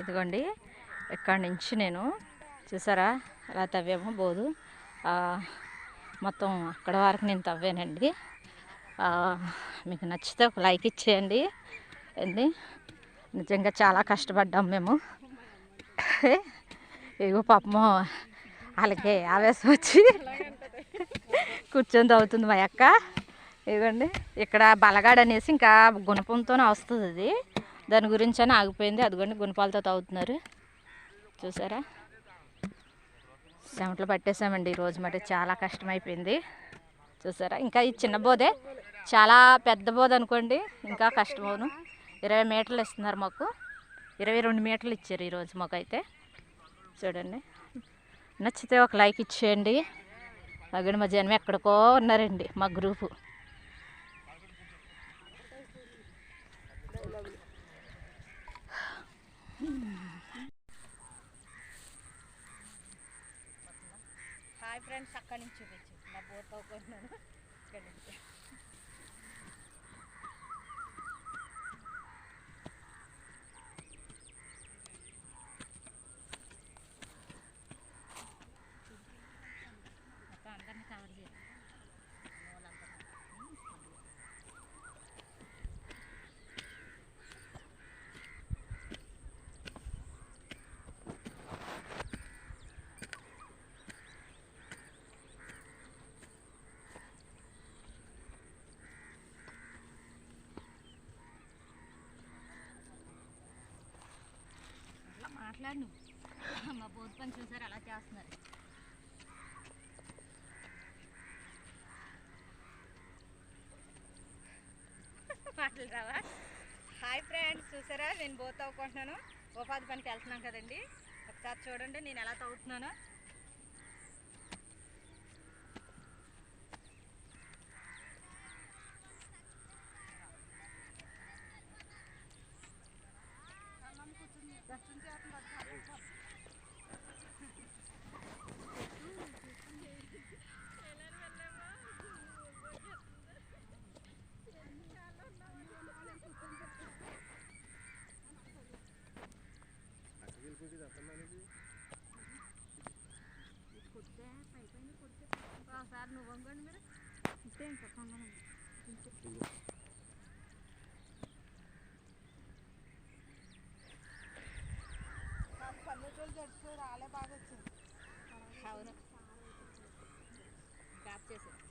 ఇదిగోండి ఇక్కడి నుంచి నేను చూసారా అలా తవ్వేమో బోదు మొత్తం అక్కడ వరకు నేను తవ్వానండి. మీకు నచ్చితే ఒక లైక్ ఇచ్చేయండి. ఏంది నిజంగా చాలా కష్టపడ్డాం మేము. ఇగో పాపము వాళ్ళకి ఆవేశం వచ్చి కూర్చొని తవ్వుతుంది మా అక్క. ఇదిగోండి ఇక్కడ బలగాడు అనేసి ఇంకా గుణపంతోనే వస్తుంది అది, దాని గురించి అని ఆగిపోయింది. అదిగోండి గుణపాలతో తవ్వుతున్నారు చూసారా. చెమటలు పట్టేసామండి ఈరోజు, మరి చాలా కష్టమైపోయింది చూసారా. ఇంకా ఈ చిన్న బోదే, చాలా పెద్ద బోధ అనుకోండి ఇంకా కష్టమవును. 20 మీటర్లు ఇస్తున్నారు మాకు, 22 మీటర్లు ఇచ్చారు ఈరోజు మాకైతే. చూడండి నచ్చితే ఒక లైక్ ఇచ్చేయండి. అక్కడ మా జనం ఎక్కడికో ఉన్నారండి మా గ్రూపు. హాయ్ ఫ్రెండ్స్, అక్కడి నుంచి చూపించు మా బోట్ తవ్వుకుంటున్నాను ఇక్కడి నుంచి. అందరినీ కవర్ చేయాలి. మాట్లాడు, మా బోధ పని చూసారు అలా చేస్తున్నారు. మాటలు రావా? హాయ్ ఫ్రెండ్స్, చూసారా నేను బోట్ తవ్వుకుంటున్నాను. ఉపాధి పనికి వెళ్తున్నాం కదండి, ఒకసారి చూడండి నేను ఎలా తవ్వుతున్నానో. ఒకసారి నువ్వు వంగండి మీరు ఇంతే ఇంకా కొంగనండి. రాలే బాగా వచ్చింది. అవును, గ్యాప్ చేసి